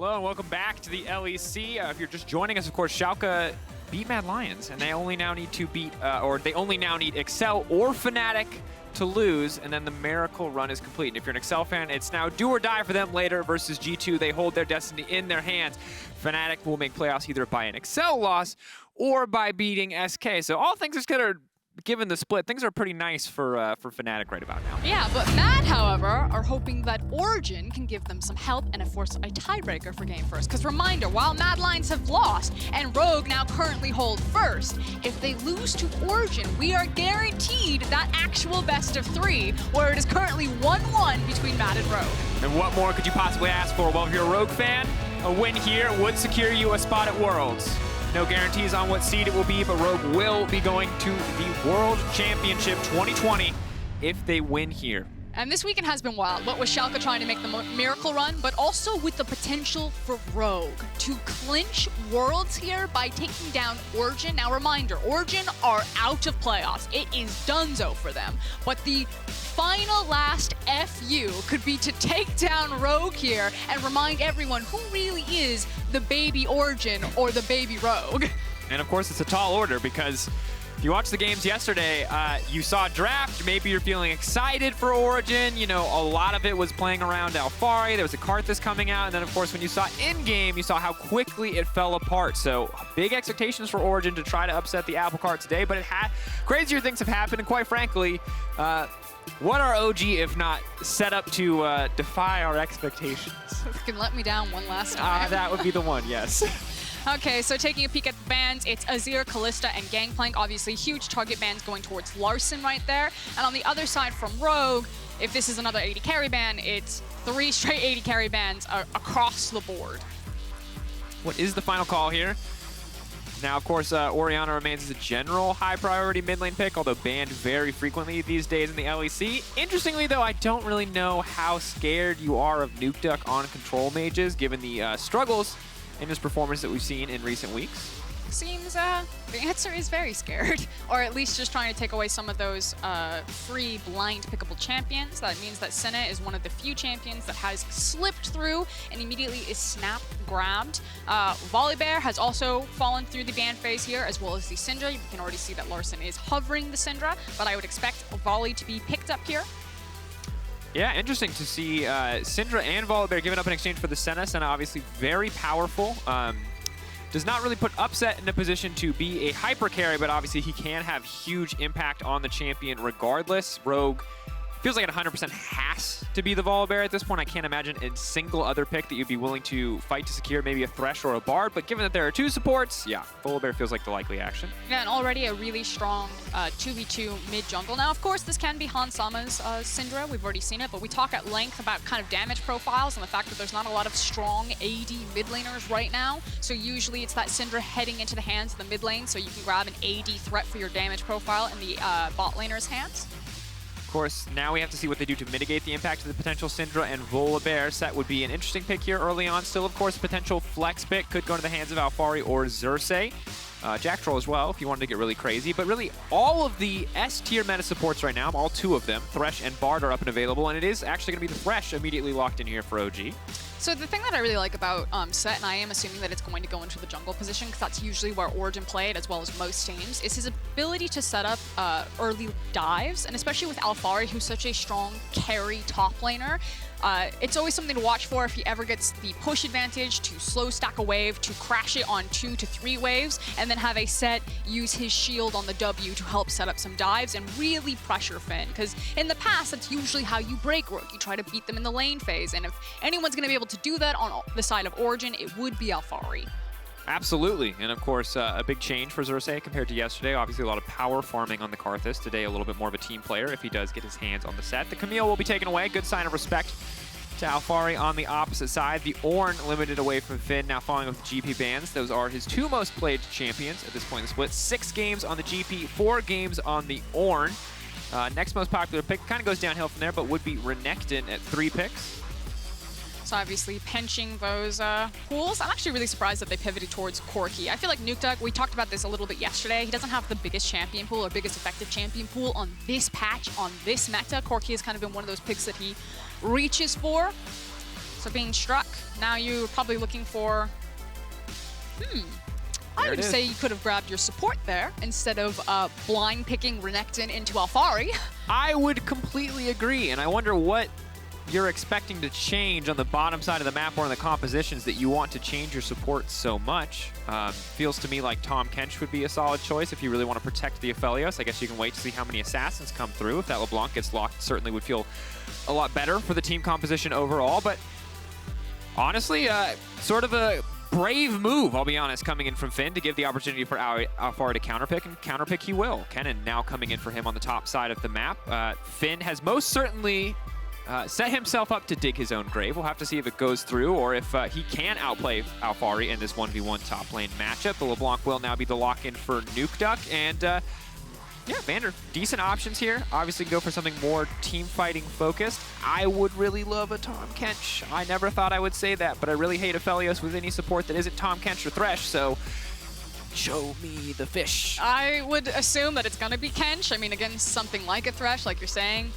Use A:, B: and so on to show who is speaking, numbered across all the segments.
A: Hello and welcome back to the LEC. If you're just joining us, of course, Schalke beat Mad Lions, and they only now need to beat, they only now need Excel or Fnatic to lose, and then the miracle run is complete. And if you're an Excel fan, it's now do or die for them later versus G2. They hold their destiny in their hands. Fnatic will make playoffs either by an Excel loss or by beating SK. So all things considered, given the split, things are pretty nice for Fnatic right about now.
B: Yeah, but Mad, however, are hoping that Origen can give them some help and force a tiebreaker for game first. Because reminder, while Mad Lions have lost and Rogue now currently hold first, if they lose to Origen, we are guaranteed that actual best of 3, where it is currently 1-1 between Mad and Rogue.
A: And what more could you possibly ask for? Well, if you're a Rogue fan, a win here would secure you a spot at Worlds. No guarantees on what seed it will be, but Rogue will be going to the World Championship 2020 if they win here.
B: And this weekend has been wild, what with Schalke trying to make the miracle run, but also with the potential for Rogue to clinch Worlds here by taking down Origen. Now reminder, Origen are out of playoffs. It is donezo for them. But the final last FU could be to take down Rogue here and remind everyone who really is the baby Origen or the baby Rogue.
A: And of course, it's a tall order because if you watched the games yesterday, you saw draft, maybe you're feeling excited for Origen. You know, a lot of it was playing around Alphari. There was a Karthus coming out. And then, of course, when you saw in-game, you saw how quickly it fell apart. So big expectations for Origen to try to upset the apple cart today. But crazier things have happened. And quite frankly, what are OG if not set up to defy our expectations?
B: If you can let me down one last time.
A: That would be the one, yes.
B: Okay, so taking a peek at the bans, it's Azir, Kalista, and Gangplank. Obviously, huge target bans going towards Larssen right there. And on the other side from Rogue, if this is another AD carry ban, it's 3 straight AD carry bans across the board.
A: What is the final call here? Now, of course, Orianna remains as a general high-priority mid-lane pick, although banned very frequently these days in the LEC. Interestingly, though, I don't really know how scared you are of Nukeduck on control mages, given the struggles in his performance that we've seen in recent weeks.
B: Seems the answer is very scared, or at least just trying to take away some of those free blind pickable champions. That means that Senna is one of the few champions that has slipped through and immediately is snap grabbed. Volibear has also fallen through the ban phase here, as well as the Syndra. You can already see that Larssen is hovering the Syndra, but I would expect Volley to be picked up here.
A: Yeah, interesting to see Syndra and Volibear given up in exchange for the Senna. Senna obviously very powerful. Does not really put Upset in a position to be a hyper carry, but obviously he can have huge impact on the champion regardless. Rogue feels like it 100% has to be the Volibear at this point. I can't imagine a single other pick that you'd be willing to fight to secure, maybe a Thresh or a Bard, but given that there are 2 supports, yeah, Volibear feels like the likely action.
B: Yeah, and already a really strong 2v2 mid-jungle. Now, of course, this can be Hansama's Syndra. We've already seen it, but we talk at length about kind of damage profiles and the fact that there's not a lot of strong AD mid laners right now. So usually it's that Syndra heading into the hands of the mid lane, so you can grab an AD threat for your damage profile in the bot laner's hands.
A: Of course, now we have to see what they do to mitigate the impact of the potential Syndra and Volibear. Sett would be an interesting pick here early on. Still, of course, potential flex pick could go into the hands of Alphari or Xerxe. Jactroll as well, if you wanted to get really crazy. But really, all of the S-tier meta supports right now, all 2 of them, Thresh and Bard, are up and available. And it is actually going to be the Thresh immediately locked in here for OG.
B: So the thing that I really like about Sett, and I am assuming that it's going to go into the jungle position, because that's usually where Origen played, as well as most teams, is his ability to set up early dives, and especially with Alphari, who's such a strong carry top laner. It's always something to watch for if he ever gets the push advantage to slow stack a wave, to crash it on 2 to 3 waves, and then have a Sett use his shield on the W to help set up some dives and really pressure Finn. Because in the past, that's usually how you break Rogue. You try to beat them in the lane phase, and if anyone's going to be able to do that on the side of Origen, it would be Alphari.
A: Absolutely, and of course, a big change for Xerxe compared to yesterday. Obviously, a lot of power farming on the Karthus. Today, a little bit more of a team player if he does get his hands on the Sett. The Camille will be taken away. Good sign of respect to Alphari on the opposite side. The Ornn limited away from Finn, now following with the GP bans. Those are his 2 most played champions at this point in the split. 6 games on the GP, 4 games on the Ornn. Next most popular pick kind of goes downhill from there, but would be Renekton at 3 picks.
B: So obviously pinching those pools. I'm actually really surprised that they pivoted towards Corki. I feel like Nukeduck, we talked about this a little bit yesterday, he doesn't have the biggest champion pool or biggest effective champion pool on this patch, on this meta. Corki has kind of been one of those picks that he reaches for. So being struck, now you're probably looking for... I would say you could have grabbed your support there instead of blind picking Renekton into Alphari.
A: I would completely agree, and I wonder what you're expecting to change on the bottom side of the map or in the compositions that you want to change your support so much. Feels to me like Tahm Kench would be a solid choice if you really want to protect the Aphelios. I guess you can wait to see how many assassins come through. If that LeBlanc gets locked, certainly would feel a lot better for the team composition overall, but honestly, sort of a brave move, I'll be honest, coming in from Finn to give the opportunity for Alphari to counterpick, and counterpick he will. Kennen now coming in for him on the top side of the map. Finn has most certainly set himself up to dig his own grave. We'll have to see if it goes through or if he can outplay Alphari in this 1v1 top lane matchup. The LeBlanc will now be the lock-in for Nukeduck, and yeah, VandeR, decent options here. Obviously go for something more team fighting focused. I would really love a Tahm Kench. I never thought I would say that, but I really hate Aphelios with any support that isn't Tahm Kench or Thresh, so show me the fish.
B: I would assume that it's going to be Kench. I mean, against something like a Thresh, like you're saying.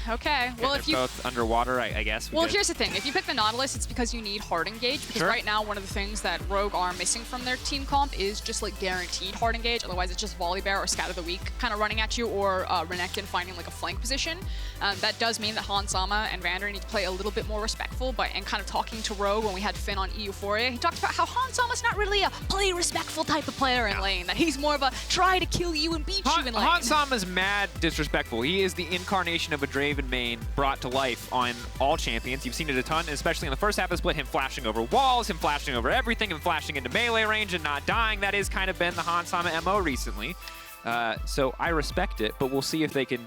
B: Okay. Well, if you
A: both underwater, I guess.
B: Well, here's the thing. If you pick the Nautilus, it's because you need hard engage. Because right now, one of the things that Rogue are missing from their team comp is just like guaranteed hard engage. Otherwise, it's just Volibear or Scat of the Week kind of running at you, or Renekton finding like a flank position. That does mean that Hansama and VandeR need to play a little bit more respectful. And kind of talking to Rogue when we had Finn on Euphoria, he talked about how Hansama's not really a play respectful type of player in lane. That he's more of a try to kill you and beat you in lane.
A: Hansama's mad disrespectful. He is the incarnation of a Draven main brought to life on all champions. You've seen it a ton, especially in the first half of the split, him flashing over walls, him flashing over everything, and flashing into melee range and not dying. That has kind of been the Hansama MO recently. So I respect it, but we'll see if they can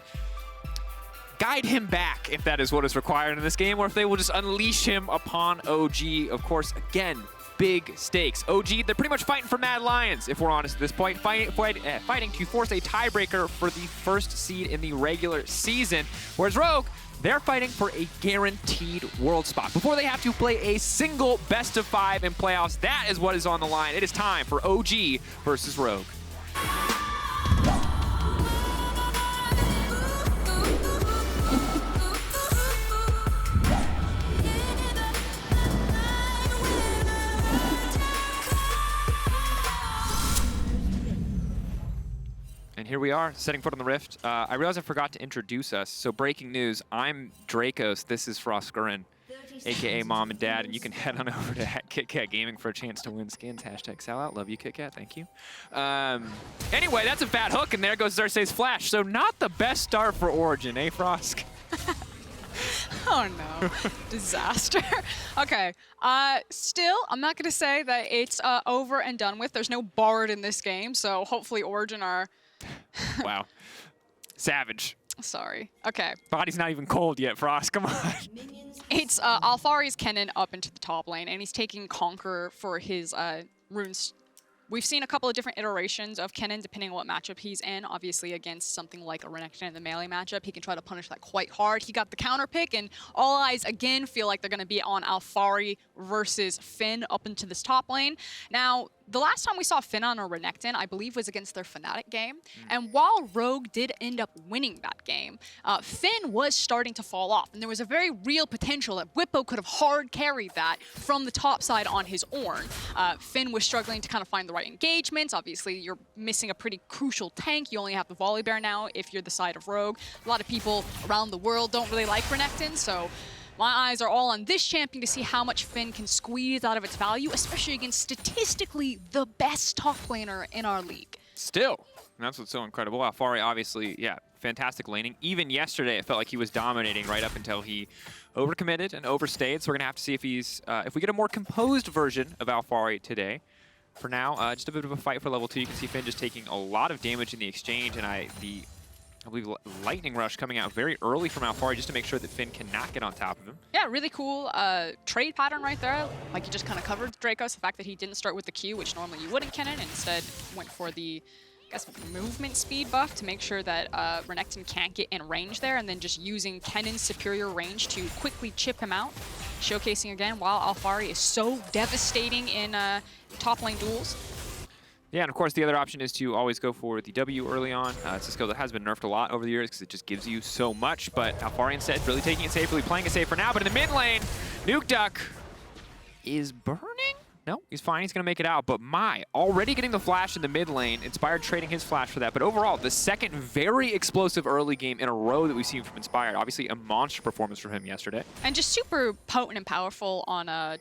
A: guide him back, if that is what is required in this game, or if they will just unleash him upon OG. Of course, again, big stakes. OG, they're pretty much fighting for Mad Lions, if we're honest at this point, fighting to force a tiebreaker for the first seed in the regular season, whereas Rogue, they're fighting for a guaranteed world spot before they have to play a single best of 5 in playoffs. That is what is on the line. It is time for OG versus Rogue. And here we are, setting foot on the Rift. I realize I forgot to introduce us, so breaking news, I'm Drakos, this is Froskurinn, aka Mom and Dad, and you can head on over to KitKat Gaming for a chance to win skins. Hashtag sellout, love you KitKat, thank you. Anyway, that's a bad hook, and there goes Xerxe's flash, so not the best start for Origen, eh, Frosk?
B: Oh no, disaster. Okay, still, I'm not gonna say that it's over and done with. There's no Bard in this game, so hopefully Origen are...
A: Wow. Savage.
B: Sorry. Okay.
A: Body's not even cold yet, Frost. Come on.
B: It's Alphari's Kennen up into the top lane, and he's taking Conquer for his runes. We've seen a couple of different iterations of Kennen depending on what matchup he's in. Obviously, against something like a Renekton in the melee matchup, he can try to punish that quite hard. He got the counter pick, and all eyes again feel like they're going to be on Alphari versus Finn up into this top lane. Now, the last time we saw Finn on a Renekton, I believe, was against their Fnatic game. And while Rogue did end up winning that game, Finn was starting to fall off. And there was a very real potential that Whippo could have hard carried that from the top side on his Ornn. Finn was struggling to kind of find the right engagements. Obviously, you're missing a pretty crucial tank. You only have the Volibear now if you're the side of Rogue. A lot of people around the world don't really like Renekton, so my eyes are all on this champion to see how much Finn can squeeze out of its value, especially against statistically the best top laner in our league.
A: Still, and that's what's so incredible. Alphari, obviously, yeah, fantastic laning. Even yesterday, it felt like he was dominating right up until he overcommitted and overstayed. So we're going to have to see if he's, if we get a more composed version of Alphari today. For now, just a bit of a fight for level 2. You can see Finn just taking a lot of damage in the exchange, and I believe Lightning Rush coming out very early from Alphari just to make sure that Finn cannot get on top of him. Yeah,
B: really cool trade pattern right there. Like you just kind of covered Drakos, the fact that he didn't start with the Q, which normally you wouldn't Kennen, and instead went for the, I guess, movement speed buff to make sure that Renekton can't get in range there, and then just using Kennen's superior range to quickly chip him out. Showcasing again while Alphari is so devastating in top lane duels.
A: Yeah, and of course the other option is to always go for the W early on. It's a skill that has been nerfed a lot over the years because it just gives you so much, but Alphari and Sett really taking it safely, playing it safe for now, but in the mid lane, Nukeduck is burning? No, he's fine, he's gonna make it out, but already getting the flash in the mid lane, Inspired trading his flash for that, but overall, the second very explosive early game in a row that we've seen from Inspired. Obviously a monster performance from him yesterday.
B: And just super potent and powerful on a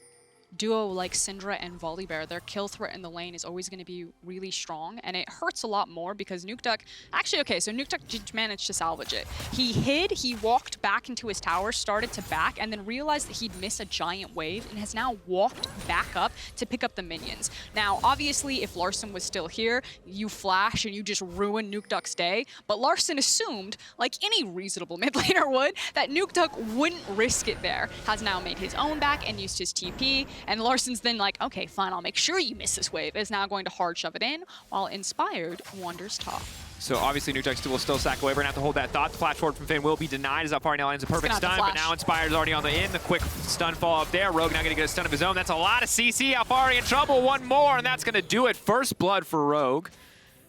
B: duo like Syndra and Volibear. Their kill threat in the lane is always going to be really strong, and it hurts a lot more because Nukeduck... Actually, okay, so Nukeduck did manage to salvage it. He hid, he walked back into his tower, started to back, and then realized that he'd miss a giant wave, and has now walked back up to pick up the minions. Now, obviously, if Larssen was still here, you flash and you just ruin Nukeduck's day, but Larssen assumed, like any reasonable mid laner would, that Nukeduck wouldn't risk it there. Has now made his own back and used his TP, and Larssen's then like, okay, fine, I'll make sure you miss this wave, is now going to hard shove it in, while Inspired wanders top.
A: So obviously Nukeduck will still sack away. We're gonna have to hold that thought. The flash forward from Finn will be denied as Alphari now lands a perfect stun, but now Inspired's already on the in. The quick stun fall up there. Rogue now gonna get a stun of his own. That's a lot of CC. Alphari in trouble. One more, and that's gonna do it. First blood for Rogue.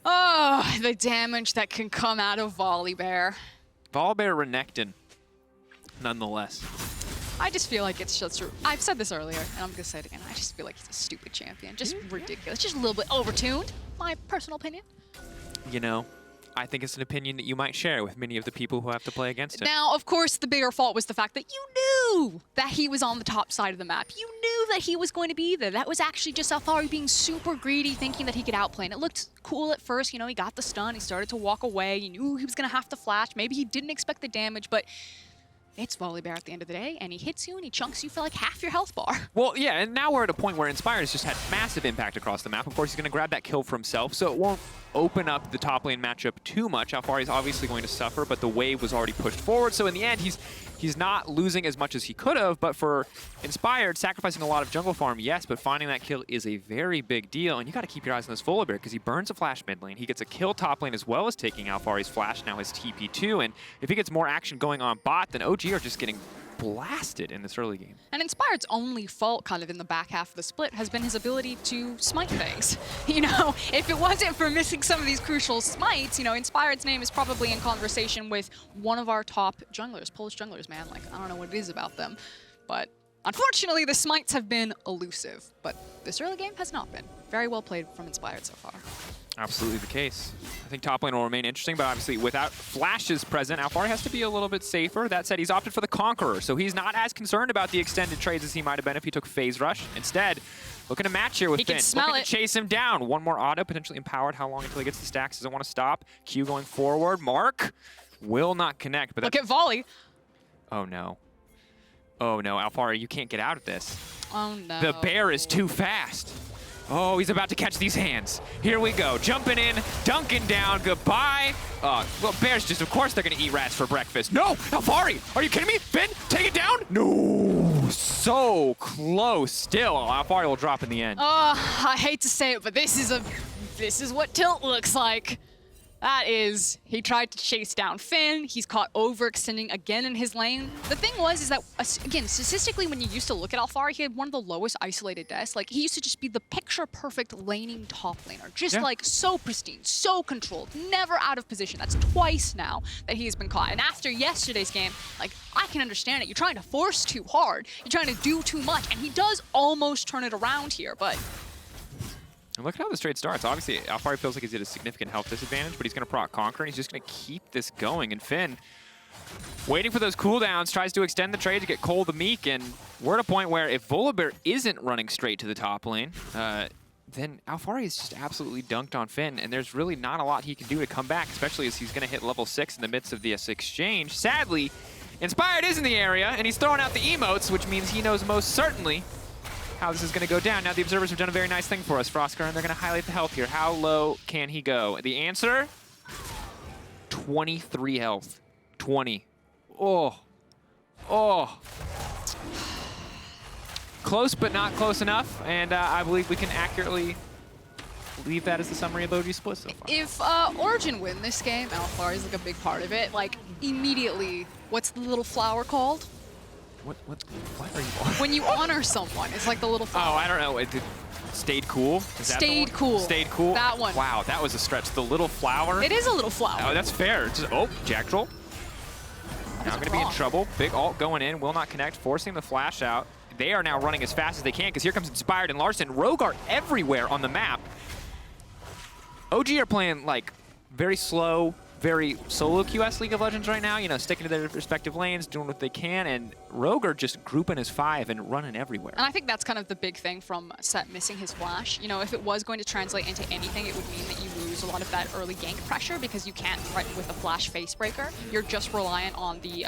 B: Oh, the damage that can come out of Volibear.
A: Volibear Renekton, nonetheless.
B: I just feel like it's just, I've said this earlier, and I'm gonna say it again, I just feel like he's a stupid champion. Just ridiculous, just a little bit overtuned, my personal opinion.
A: You know, I think it's an opinion that you might share with many of the people who have to play against him.
B: Now, of course, the bigger fault was the fact that you knew that he was on the top side of the map. You knew that he was going to be there. That was actually just Alphari being super greedy, thinking that he could outplay. And it looked cool at first, you know, he got the stun, he started to walk away, you knew he was gonna have to flash. Maybe he didn't expect the damage, but it's Volibear at the end of the day, and he hits you and he chunks you for like half your health bar. Well,
A: yeah, and now we're at a point where Inspired has just had massive impact across the map. Of course, he's going to grab that kill for himself, so it won't open up the top lane matchup too much. Alphari is obviously going to suffer, but the wave was already pushed forward, so in the end, he's not losing as much as he could have, but for Inspired, sacrificing a lot of jungle farm, yes, but finding that kill is a very big deal, and you got to keep your eyes on this Volibear because he burns a flash mid lane, he gets a kill top lane as well as taking Alphari's flash, now his TP too, and if he gets more action going on bot, then OG are just getting blasted in this early game.
B: And Inspired's only fault kind of in the back half of the split has been his ability to smite things. You know, if it wasn't for missing some of these crucial smites, you know, Inspired's name is probably in conversation with one of our top junglers, Polish junglers, man. Like, I don't know what it is about them, but unfortunately the smites have been elusive, but this early game has not been. Very well played from Inspired so far.
A: Absolutely the case. I think top lane will remain interesting, but obviously without flashes present, Alphari has to be a little bit safer. That said, he's opted for the Conqueror, so he's not as concerned about the extended trades as he might have been if he took Phase Rush. Instead, looking to match here with Finn. Looking to chase him down. One more auto, potentially empowered. How long until he gets the stacks? Doesn't want to stop. Q going forward. Mark will not connect. But
B: look at Volley.
A: Oh no. Oh no, Alphari, you can't get out of this.
B: Oh no.
A: The bear is too fast. Oh, he's about to catch these hands. Here we go. Jumping in, dunking down, goodbye. Well, bears just, of course, they're going to eat rats for breakfast. No, Alphari, are you kidding me? Finn, take it down. No, so close. Still, Alphari will drop in the end.
B: Oh, I hate to say it, but this is what tilt looks like. That is, he tried to chase down Finn. He's caught overextending again in his lane. The thing is that, again, statistically, when you used to look at Alphari, he had one of the lowest isolated deaths. Like, he used to just be the picture-perfect laning top laner. Just, like, so pristine, so controlled, never out of position. That's twice now that he has been caught. And after yesterday's game, like, I can understand it. You're trying to force too hard. You're trying to do too much. And he does almost turn it around here, but...
A: And look at how this trade starts. Obviously, Alphari feels like he's at a significant health disadvantage, but he's going to proc Conquer, and he's just going to keep this going. And Finn, waiting for those cooldowns, tries to extend the trade to get Cole the Meek, and we're at a point where if Volibear isn't running straight to the top lane, then Alphari is just absolutely dunked on Finn, and there's really not a lot he can do to come back, especially as he's going to hit level 6 in the midst of this exchange. Sadly, Inspired is in the area, and he's throwing out the emotes, which means he knows most certainly how this is going to go down. Now the observers have done a very nice thing for us, Froskurinn. They're going to highlight the health here. How low can he go? The answer, 23 health. 20. Oh. Oh. Close, but not close enough. And I believe we can accurately leave that as the summary of OG Split so far.
B: If Origen win this game, Alphari is like a big part of it. Like, immediately, what's the little flower called?
A: What are you on?
B: When you honor someone, it's like the little flower.
A: Oh, I don't know. Stayed cool. Is that the one?
B: Cool.
A: Stayed cool.
B: That one.
A: Wow, that was a stretch. The little flower.
B: It is a little flower.
A: Oh, that's fair. Just, oh, Jactroll. Now going to be in trouble. Big ult going in. Will not connect. Forcing the flash out. They are now running as fast as they can because here comes Inspired and Larssen. Rogue are everywhere on the map. OG are playing like very slow, very solo QS League of Legends right now, you know, sticking to their respective lanes, doing what they can, and Rogue are just grouping as 5 and running everywhere.
B: And I think that's kind of the big thing from Sett missing his flash. You know, if it was going to translate into anything, it would mean that you lose a lot of that early gank pressure because you can't threaten with a flash facebreaker. You're just reliant on the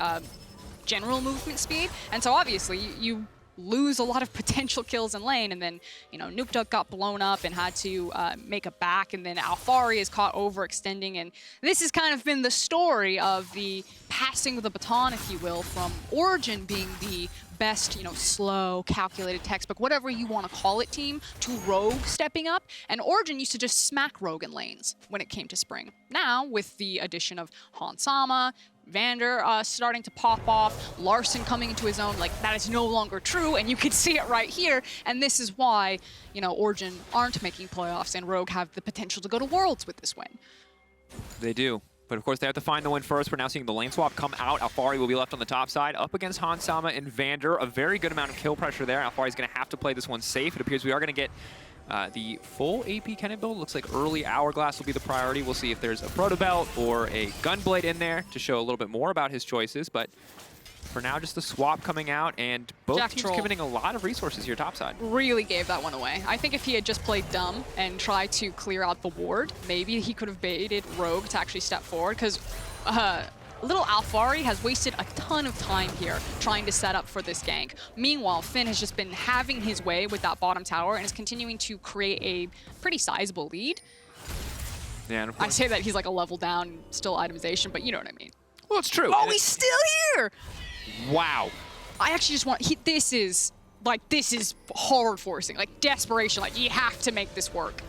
B: general movement speed, and so obviously you lose a lot of potential kills in lane, and then, you know, Nukeduck got blown up and had to make a back, and then Alphari is caught overextending, and this has kind of been the story of the passing of the baton, if you will, from Origen being the best, you know, slow, calculated textbook, whatever you want to call it team, to Rogue stepping up, and Origen used to just smack Rogue in lanes when it came to Spring. Now, with the addition of Hansama, VandeR starting to pop off, Larssen coming into his own, like, that is no longer true, and you can see it right here, and this is why, you know, Origen aren't making playoffs, and Rogue have the potential to go to Worlds with this win.
A: They do, but of course they have to find the win first. We're now seeing the lane swap come out. Alphari will be left on the top side, up against Hansama and VandeR. A very good amount of kill pressure there. Alphari's going to have to play this one safe. It appears we are going to get the full AP Kennen build. Looks like early Hourglass will be the priority. We'll see if there's a Proto Belt or a Gunblade in there to show a little bit more about his choices. But for now, just the swap coming out, and both teams committing a lot of resources here topside. Really
B: gave that one away. I think if he had just played dumb and tried to clear out the ward, maybe he could have baited Rogue to actually step forward, because little Alphari has wasted a ton of time here trying to set up for this gank. Meanwhile, Finn has just been having his way with that bottom tower and is continuing to create a pretty sizable lead.
A: Yeah, and
B: I say that he's like a level down, still itemization, but you know what I mean.
A: Well, it's true.
B: Oh, he's still here!
A: Wow.
B: I actually just want, this is hard forcing, like desperation, like you have to make this work.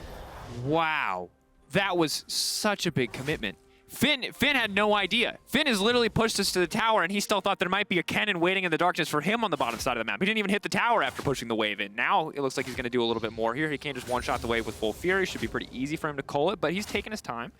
A: Wow. That was such a big commitment. Finn had no idea. Finn has literally pushed us to the tower, and he still thought there might be a Kennen waiting in the darkness for him on the bottom side of the map. He didn't even hit the tower after pushing the wave in. Now it looks like he's going to do a little bit more here. He can't just one-shot the wave with full fury. Should be pretty easy for him to cull it, but he's taking his time.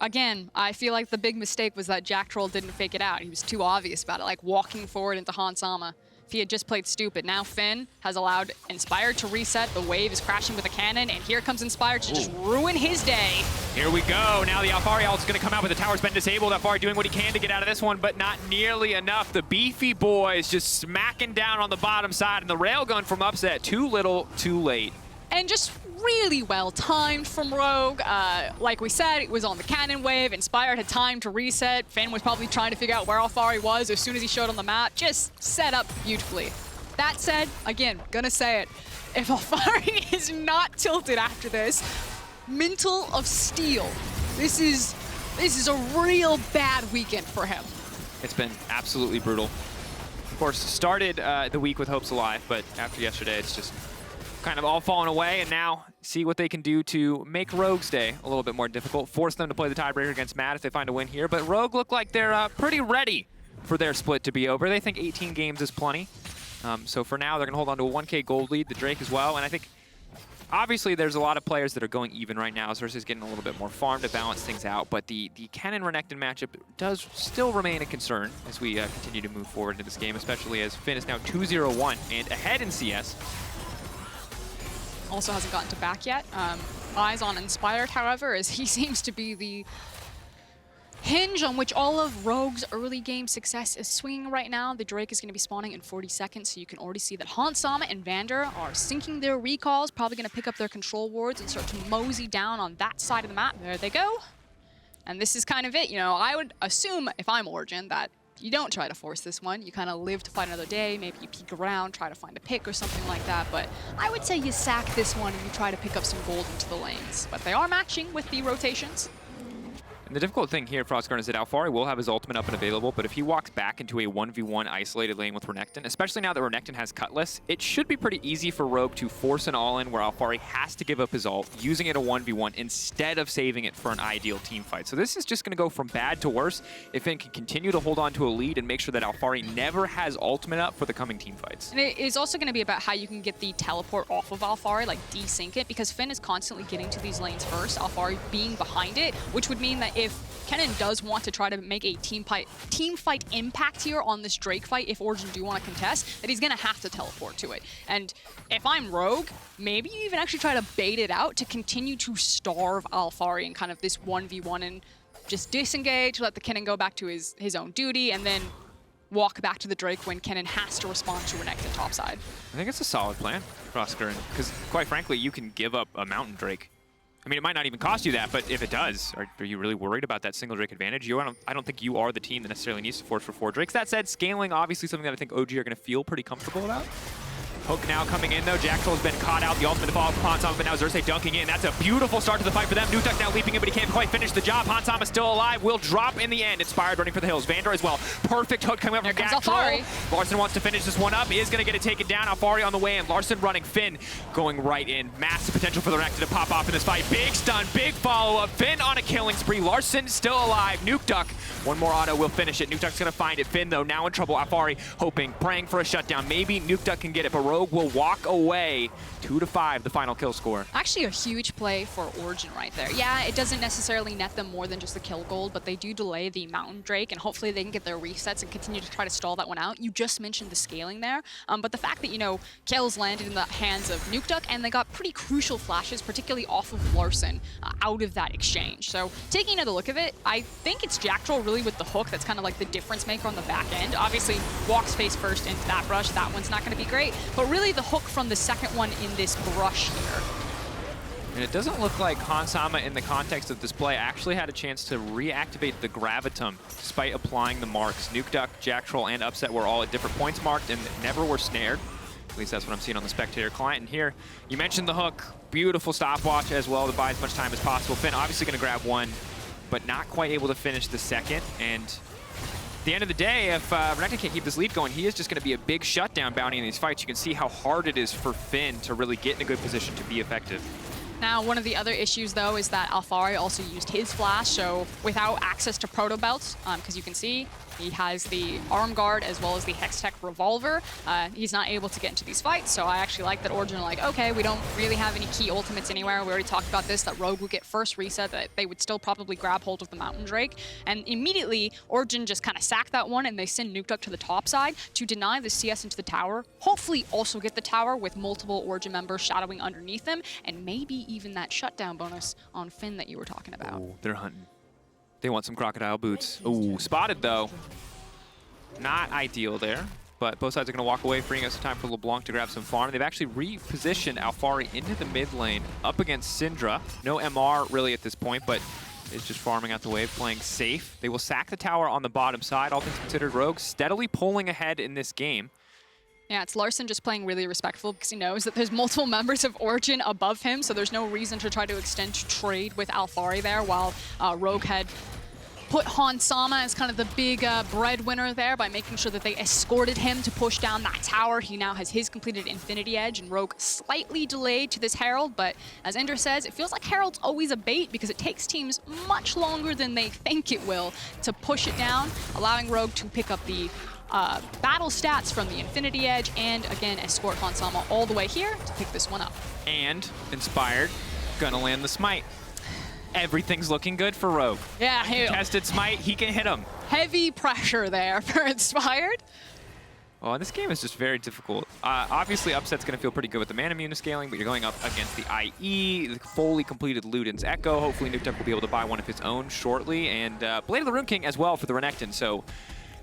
B: Again, I feel like the big mistake was that Jactroll didn't fake it out. He was too obvious about it, like walking forward into Hansama. If he had just played stupid. Now Finn has allowed Inspired to reset. The wave is crashing with a cannon, and here comes Inspired to just ruin his day.
A: Here we go. Now the Alphari ult is going to come out, but the tower's been disabled. Alphari doing what he can to get out of this one, but not nearly enough. The beefy boys just smacking down on the bottom side, and the railgun from Upset. Too little, too late.
B: And just really well timed from Rogue. Like we said, it was on the cannon wave. Inspired had time to reset. Finn was probably trying to figure out where Alphari was as soon as he showed on the map. Just set up beautifully. That said, again, gonna say it, if Alphari is not tilted after this, mental of steel. This is a real bad weekend for him.
A: It's been absolutely brutal. Of course, started the week with hopes alive, but after yesterday, it's just kind of all fallen away, and now see what they can do to make Rogue's day a little bit more difficult, force them to play the tiebreaker against Mad if they find a win here. But Rogue look like they're pretty ready for their split to be over. They think 18 games is plenty. So for now, they're going to hold on to a 1K gold lead, the Drake as well. And I think, obviously, there's a lot of players that are going even right now. Xerxe getting a little bit more farm to balance things out. But the Kennen Renekton matchup does still remain a concern as we continue to move forward into this game, especially as Finn is now 2-0-1 and ahead in CS.
B: Also hasn't gotten to back yet. Eyes on Inspired, however, as he seems to be the hinge on which all of Rogue's early game success is swinging right now. The Drake is going to be spawning in 40 seconds, so you can already see that Hansama and VandeR are syncing their recalls, probably going to pick up their control wards and start to mosey down on that side of the map. There they go. And this is kind of it. You know, I would assume, if I'm Origen, that you don't try to force this one. You kind of live to fight another day. Maybe you peek around, try to find a pick or something like that. But I would say you sack this one and you try to pick up some gold into the lanes. But they are matching with the rotations.
A: And the difficult thing here, Froskurinn, is that Alphari will have his ultimate up and available, but if he walks back into a 1v1 isolated lane with Renekton, especially now that Renekton has Cutlass, it should be pretty easy for Rogue to force an all-in where Alphari has to give up his ult, using it a 1v1 instead of saving it for an ideal team fight. So this is just going to go from bad to worse if Finn can continue to hold on to a lead and make sure that Alphari never has ultimate up for the coming team fights.
B: And it is also going to be about how you can get the teleport off of Alphari, like desync it, because Finn is constantly getting to these lanes first, Alphari being behind it, which would mean that if Kennen does want to try to make a team fight impact here on this Drake fight, if Origen do want to contest, that he's going to have to teleport to it. And if I'm Rogue, maybe you even actually try to bait it out to continue to starve Alphari in kind of this 1v1 and just disengage, let the Kennen go back to his own duty, and then walk back to the Drake when Kennen has to respond to Renekton topside.
A: I think it's a solid plan, Froskurinn, because quite frankly, you can give up a Mountain Drake. I mean, it might not even cost you that, but if it does, are you really worried about that single Drake advantage? I don't think you are the team that necessarily needs to force for 4 Drakes. That said, scaling, obviously something that I think OG are going to feel pretty comfortable about. Hook now coming in, though. Jactroll has been caught out. The ultimate to fall upon Hansama, but now Xerxe dunking in. That's a beautiful start to the fight for them. Nukeduck now leaping in, but he can't quite finish the job. Hansama still alive. Will drop in the end. Inspired running for the hills. VandeR as well. Perfect hook coming up from Jactroll. Larssen wants to finish this one up. Is going to get it taken down. Alphari on the way in. Larssen running. Finn going right in. Massive potential for the Renekton to pop off in this fight. Big stun, big follow-up. Finn on a killing spree. Larssen still alive. Nukeduck. One more auto will finish it. Nukeduck's going to find it. Finn, though, now in trouble. Alphari hoping, praying for a shutdown. Maybe Nukeduck can get it, but Rogue will walk away. 2-5, the final kill score.
B: Actually a huge play for Origen right there. Yeah, it doesn't necessarily net them more than just the kill gold, but they do delay the Mountain Drake, and hopefully they can get their resets and continue to try to stall that one out. You just mentioned the scaling there, but the fact that, you know, kills landed in the hands of Nukeduck, and they got pretty crucial flashes, particularly off of Larssen, out of that exchange. So taking another look at it, I think it's Jactroll really with the hook that's kind of like the difference maker on the back end. Obviously, walks face first into that brush. That one's not going to be great, but really the hook from the second one in this brush here.
A: And it doesn't look like Hansama, in the context of this play, actually had a chance to reactivate the Gravitum despite applying the marks. Nukeduck, Jactroll, and Upset were all at different points marked and never were snared. At least that's what I'm seeing on the spectator client. And here, you mentioned the hook. Beautiful stopwatch as well to buy as much time as possible. Finn obviously going to grab one, but not quite able to finish the second. And at the end of the day, if Renekton can't keep this lead going, he is just going to be a big shutdown bounty in these fights. You can see how hard it is for Finn to really get in a good position to be effective.
B: Now, one of the other issues, though, is that Alphari also used his flash, so without access to proto belts, because you can see he has the arm guard as well as the Hextech revolver, he's not able to get into these fights, so I actually like that Origen are like, okay, we don't really have any key ultimates anywhere. We already talked about this, that Rogue would get first reset, that they would still probably grab hold of the Mountain Drake, and immediately Origen just kind of sack that one, and they send Nukeduck to the top side to deny the CS into the tower, hopefully also get the tower with multiple Origen members shadowing underneath them, and maybe even that shutdown bonus on Finn that you were talking about.
A: Ooh, they're hunting. They want some crocodile boots. Ooh, spotted though. Not ideal there, but both sides are going to walk away, freeing us some time for LeBlanc to grab some farm. They've actually repositioned Alphari into the mid lane, up against Syndra. No MR really at this point, but is just farming out the wave, playing safe. They will sack the tower on the bottom side. All things considered, Rogue steadily pulling ahead in this game.
B: Yeah, it's Larssen just playing really respectful because he knows that there's multiple members of Origen above him, so there's no reason to try to extend trade with Alphari there, while Rogue had put Hansama as kind of the big breadwinner there by making sure that they escorted him to push down that tower. He now has his completed Infinity Edge, and Rogue slightly delayed to this Herald, but as Ender says, it feels like Herald's always a bait because it takes teams much longer than they think it will to push it down, allowing Rogue to pick up the battle stats from the Infinity Edge and again escort Hansama all the way here to pick this one up.
A: And Inspired, gonna land the smite. Everything's looking good for Rogue.
B: Yeah,
A: Tested smite, he can hit him.
B: Heavy pressure there for Inspired.
A: Well, this game is just very difficult. Obviously, Upset's going to feel pretty good with the mana muna scaling, but you're going up against the IE, the fully completed Luden's Echo. Hopefully, Nukeduck will be able to buy one of his own shortly, and Blade of the Rune King as well for the Renekton. So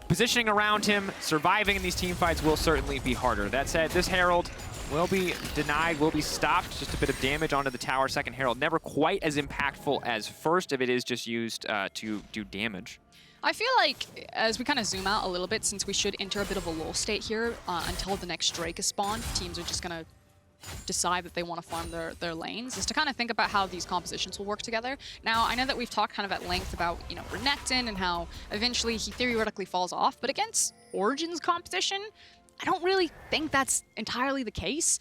A: positioning around him, surviving in these team fights will certainly be harder. That said, this Herald will be denied, will be stopped. Just a bit of damage onto the tower. Second Herald, never quite as impactful as first if it is just used to do damage.
B: I feel like as we kind of zoom out a little bit, since we should enter a bit of a lull state here until the next Drake is spawned, teams are just going to decide that they want to farm their lanes, is to kind of think about how these compositions will work together. Now, I know that we've talked kind of at length about, you know, Renekton and how eventually he theoretically falls off, but against Origen's composition, I don't really think that's entirely the case.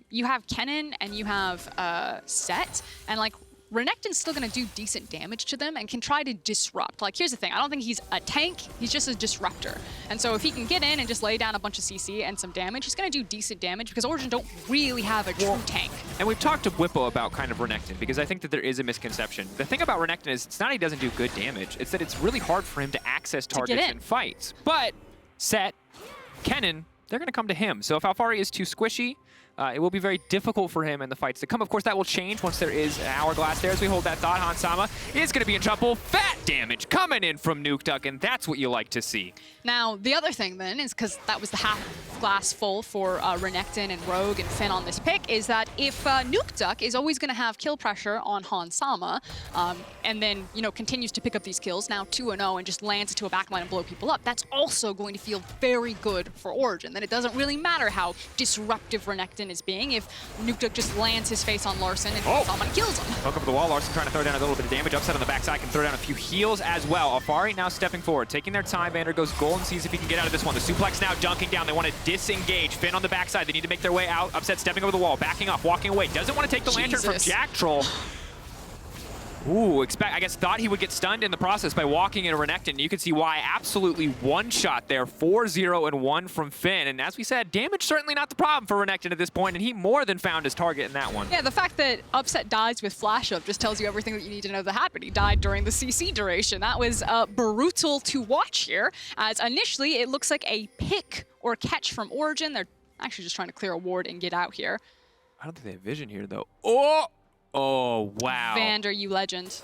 B: You have Kennen and you have Sett, and like Renekton's still going to do decent damage to them and can try to disrupt. Like, here's the thing. I don't think he's a tank. He's just a disruptor. And so if he can get in and just lay down a bunch of CC and some damage, he's going to do decent damage because Origen don't really have a true tank.
A: And we've talked to Whippo about kind of Renekton because I think that there is a misconception. The thing about Renekton is it's not he doesn't do good damage. It's that it's really hard for him to access targets in fights. But Sett, Kennen, they're going to come to him. So if Alphari is too squishy, it will be very difficult for him in the fights to come. Of course, that will change once there is an hourglass there. As we hold that thought, Hansama is going to be in trouble. Fat damage coming in from Nukeduck, and that's what you like to see.
B: Now, the other thing then is, because that was the half glass full for Renekton and Rogue and Finn on this pick, is that if Nukeduck is always going to have kill pressure on Hansama, and then, you know, continues to pick up these kills, now 2-0, and just lands into a backline and blow people up, that's also going to feel very good for Origen. Then it doesn't really matter how disruptive Renekton is being if Nukeduck just lands his face on Larssen and Hansama kills him.
A: Hook up the wall. Larssen trying to throw down a little bit of damage. Upset on the backside can throw down a few heals as well. Alphari now stepping forward, taking their time. VandeR goes gold and sees if he can get out of this one. The suplex now dunking down. They want to disengage. Finn on the backside. They need to make their way out. Upset stepping over the wall, backing up, walking away. Doesn't want to take the lantern from Jactroll. Ooh, I guess thought he would get stunned in the process by walking into Renekton. You can see why. Absolutely one shot there. 4-0 and 1 from Finn. And as we said, damage certainly not the problem for Renekton at this point, and he more than found his target in that one.
B: Yeah, the fact that Upset dies with Flash Up just tells you everything that you need to know that happened. He died during the CC duration. That was brutal to watch here, as initially it looks like a pick or catch from Origen. They're actually just trying to clear a ward and get out here.
A: I don't think they have vision here, though. Oh, wow.
B: VandeR, you legend.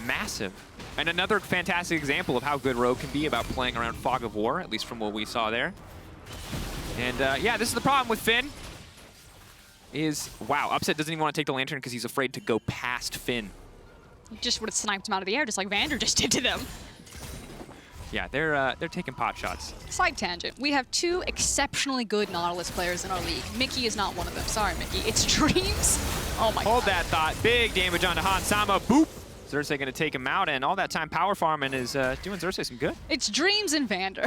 A: Massive. And another fantastic example of how good Rogue can be about playing around Fog of War, at least from what we saw there. And yeah, this is the problem with Finn. Wow, Upset doesn't even want to take the lantern because he's afraid to go past Finn.
B: He just would have sniped him out of the air, just like VandeR just did to them.
A: Yeah, they're taking pot shots.
B: Side tangent. We have two exceptionally good Nautilus players in our league. Mickey is not one of them. Sorry, Mickey. It's Dreams. Oh my god.
A: Hold that thought. Big damage onto Hansama. Boop. Xerxe going to take him out, and all that time power farming is doing Xerxe some good.
B: It's Dreams and VandeR.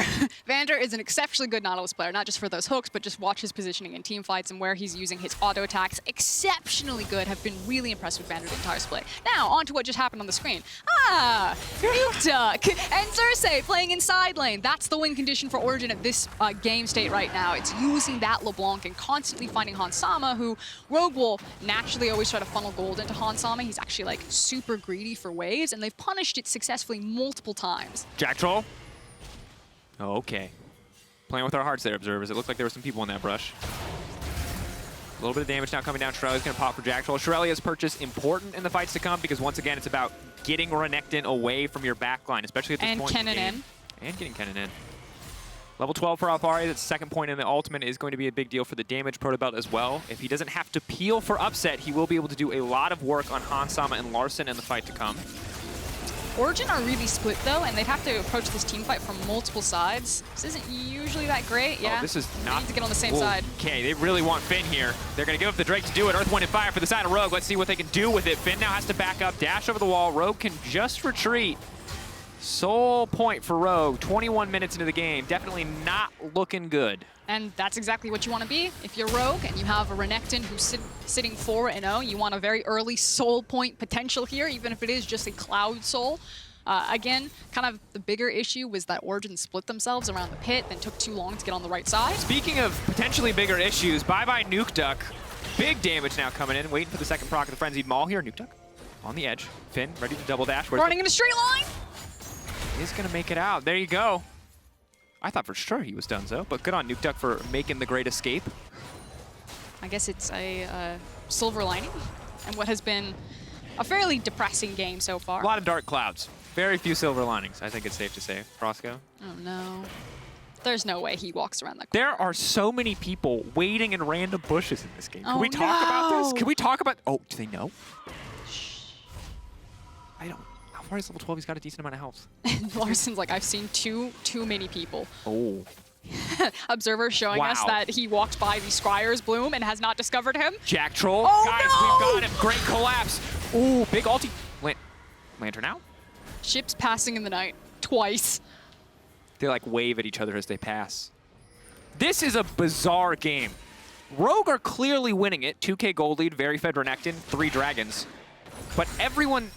B: VandeR is an exceptionally good Nautilus player, not just for those hooks, but just watch his positioning in team fights and where he's using his auto attacks. Exceptionally good. Have been really impressed with VandeR the entire split. Now, on to what just happened on the screen. Nukeduck and Xerxe playing in side lane. That's the win condition for Origen at this game state right now. It's using that LeBlanc and constantly finding Hansama, who Rogue will naturally always try to funnel gold into Hansama. He's actually like super greedy for waves, and they've punished it successfully multiple times.
A: Jactroll. Oh, okay. Playing with our hearts there, observers. It looked like there were some people in that brush. A little bit of damage now coming down. Shirelli's going to pop for Jactroll. Shirelli's purchase important in the fights to come because, once again, it's about getting Renekton away from your backline, especially at this point in the game. And getting Kennen in. Level 12 for Alphari. That's the second point in the ultimate is going to be a big deal for the damage protobelt as well. If he doesn't have to peel for Upset, he will be able to do a lot of work on Hansama and Larssen in the fight to come.
B: Origen are really split though, and they'd have to approach this team fight from multiple sides. This isn't usually that great, yeah.
A: Oh, this is not...
B: They need to get on the same side.
A: Okay, they really want Finn here. They're going to give up the Drake to do it. Earth, Wind, and Fire for the side of Rogue. Let's see what they can do with it. Finn now has to back up, dash over the wall. Rogue can just retreat. Sole point for Rogue, 21 minutes into the game. Definitely not looking good.
B: And that's exactly what you want to be. If you're Rogue and you have a Renekton who's sitting 4-0, you want a very early soul point potential here, even if it is just a Cloud Soul. Again, kind of the bigger issue was that Origen split themselves around the pit, then took too long to get on the right side.
A: Speaking of potentially bigger issues, bye-bye Nukeduck. Big damage now coming in, waiting for the second proc of the Frenzied Maul here. Nukeduck on the edge. Finn ready to double dash.
B: Running in a straight line.
A: He's going to make it out. There you go. I thought for sure he was done, though, but good on Nukeduck for making the great escape.
B: I guess it's a silver lining and what has been a fairly depressing game so far.
A: A lot of dark clouds. Very few silver linings, I think it's safe to say. Frosco?
B: Oh, no. There's no way he walks around that corner.
A: There are so many people waiting in random bushes in this game. Can we talk about this? Can we talk about... Oh, do they know? Shh. I don't... Alphari's level 12, he's got a decent amount of health.
B: Larssen's like, I've seen too many people.
A: Oh.
B: Observer showing us that he walked by the Scryer's Bloom and has not discovered him.
A: Jactroll.
B: Oh,
A: Guys,
B: no!
A: we've got him. Great collapse. Ooh, big ulti. Lantern out.
B: Ships passing in the night twice.
A: They like wave at each other as they pass. This is a bizarre game. Rogue are clearly winning it. 2K gold lead, very fed Renekton, 3 dragons. But everyone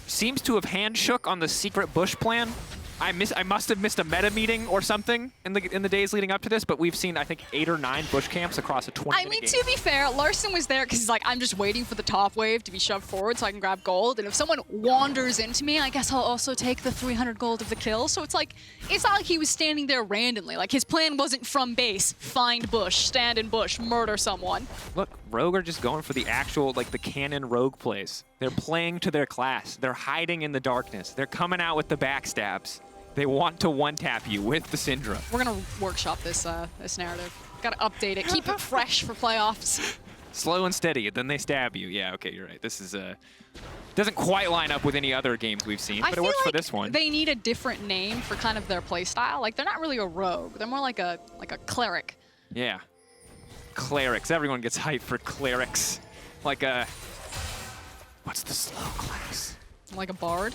A: seems to have handshook on the secret bush plan. I must have missed a meta meeting or something in the days leading up to this, but we've seen, I think, 8 or 9 bush camps across a 20-minute game.
B: To be fair, Larssen was there because he's like, I'm just waiting for the top wave to be shoved forward so I can grab gold. And if someone wanders into me, I guess I'll also take the 300 gold of the kill. So it's like, it's not like he was standing there randomly. Like, his plan wasn't from base, find bush, stand in bush, murder someone.
A: Look, Rogue are just going for the actual, like, the Kennen Rogue plays. They're playing to their class. They're hiding in the darkness. They're coming out with the backstabs. They want to one-tap you with the Syndra.
B: We're gonna workshop this this narrative. Gotta update it, keep it fresh for playoffs.
A: Slow and steady, then they stab you. Yeah, okay, you're right. This is doesn't quite line up with any other games we've seen, but it works for this one.
B: They need a different name for kind of their play style. Like, they're not really a rogue. They're more like a cleric.
A: Yeah, clerics. Everyone gets hyped for clerics. Like a what's the slow class?
B: Like a bard?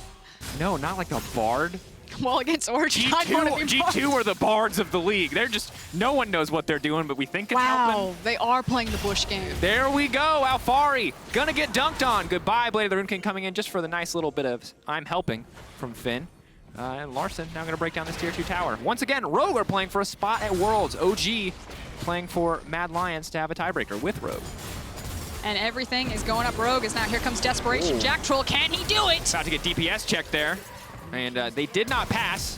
A: No, not like a bard.
B: Well, against Origen,
A: G2 are the bards of the league. They're just, no one knows what they're doing, but we think it's helping.
B: Wow, they are playing the bush game.
A: There we go, Alphari, gonna get dunked on. Goodbye, Blade of the Rune King coming in just for the nice little bit of I'm helping from Finn. And Larssen now gonna break down this tier 2 tower. Once again, Rogue are playing for a spot at Worlds. OG playing for Mad Lions to have a tiebreaker with Rogue.
B: And everything is going up Rogue as now here comes Desperation. Jactroll, can he do it?
A: About to get DPS checked there. And they did not pass.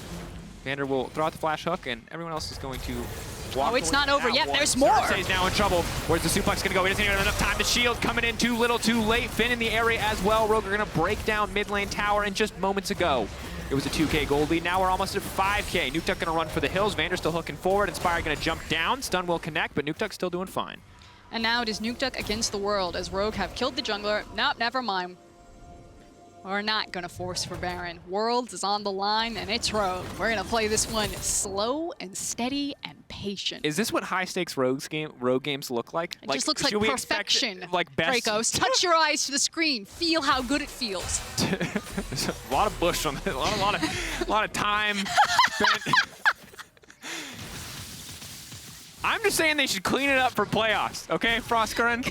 A: VandeR will throw out the flash hook, and everyone else is going to walk.
B: Oh, it's not over yet. There's more.
A: Xerxe's now in trouble. Where's the suplex going to go? He doesn't even have enough time. The shield coming in too little, too late. Finn in the area as well. Rogue are going to break down mid lane tower, and just moments ago, it was a 2K gold lead. Now we're almost at 5K. Nukeduck going to run for the hills. VandeR still hooking forward. Inspire going to jump down. Stun will connect, but Nukeduck still doing fine.
B: And now it is Nukeduck against the world as Rogue have killed the jungler. Nope, never mind. We're not going to force for Baron. Worlds is on the line, and it's Rogue. We're going to play this one slow and steady and patient.
A: Is this what high-stakes Rogue games look like?
B: It just looks like perfection.
A: Like best?
B: Drakos, touch your eyes to the screen. Feel how good it feels.
A: There's a lot of bush on it. A lot of time spent. I'm just saying they should clean it up for playoffs, okay, Froskurinn?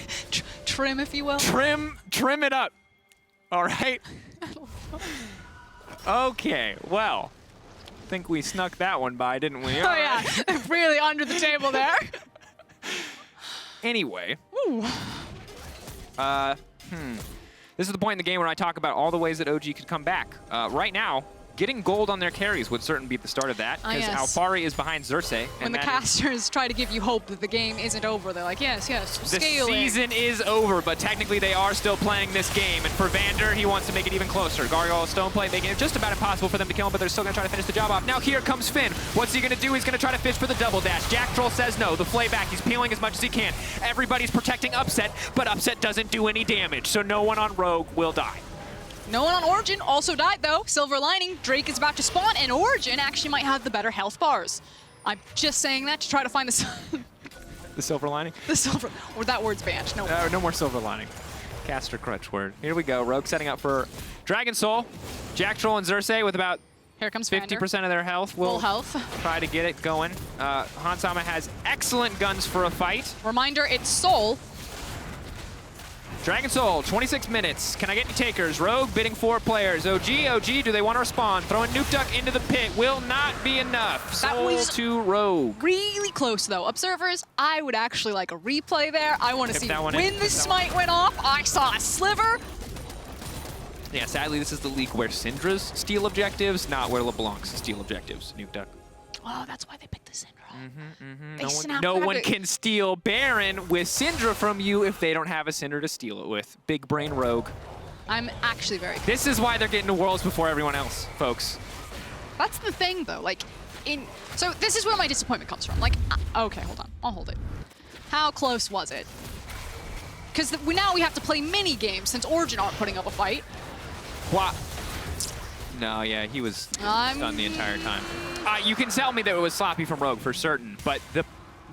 B: Trim, if you will.
A: Trim it up. All right. Okay, well, I think we snuck that one by, didn't we?
B: Oh, yeah, really under the table there.
A: Anyway.
B: Ooh.
A: This is the point in the game where I talk about all the ways that OG could come back. Right now, getting gold on their carries would certainly be the start of that, because Alphari is behind Xerxe.
B: When the casters try to give you hope that the game isn't over, they're like, yes, scale
A: The season is over, but technically they are still playing this game. And for VandeR, he wants to make it even closer. Gargoyle Stone Play making it just about impossible for them to kill him, but they're still going to try to finish the job off. Now here comes Finn. What's he going to do? He's going to try to fish for the double dash. Jactroll says no. The flay back. He's peeling as much as he can. Everybody's protecting Upset, but Upset doesn't do any damage, so no one on Rogue will die.
B: No one on Origen also died, though. Silver lining, Drake is about to spawn, and Origen actually might have the better health bars. I'm just saying that to try to find the...
A: The silver lining?
B: The silver... Or that word's banned. No.
A: No more silver lining. Caster crutch word. Here we go. Rogue setting up for Dragon Soul. Jactroll and Xerxe with about...
B: Here comes
A: 50% of their health.
B: Full health.
A: Try to get it going. Hansama has excellent guns for a fight.
B: Reminder, it's Soul.
A: Dragon Soul, 26 minutes. Can I get any takers? Rogue bidding 4 players. OG, do they want to respond? Throwing Nukeduck into the pit will not be enough. Soul to Rogue.
B: Really close, though. Observers, I would actually like a replay there. I want to see when the smite went off. I saw a sliver.
A: Yeah, sadly, this is the league where Syndra's steal objectives, not where LeBlanc's steal objectives. Nukeduck.
B: Oh, that's why they picked the Syndra.
A: No one can steal Baron with Syndra from you if they don't have a Syndra to steal it with. Big brain Rogue.
B: I'm actually very curious.
A: This is why they're getting to Worlds before everyone else, folks.
B: That's the thing, though. Like, so this is where my disappointment comes from. Like, okay, hold on. I'll hold it. How close was it? Because now we have to play mini games since Origen aren't putting up a fight.
A: What? No, yeah, he was stunned the entire time. You can tell me that it was sloppy from Rogue for certain, but the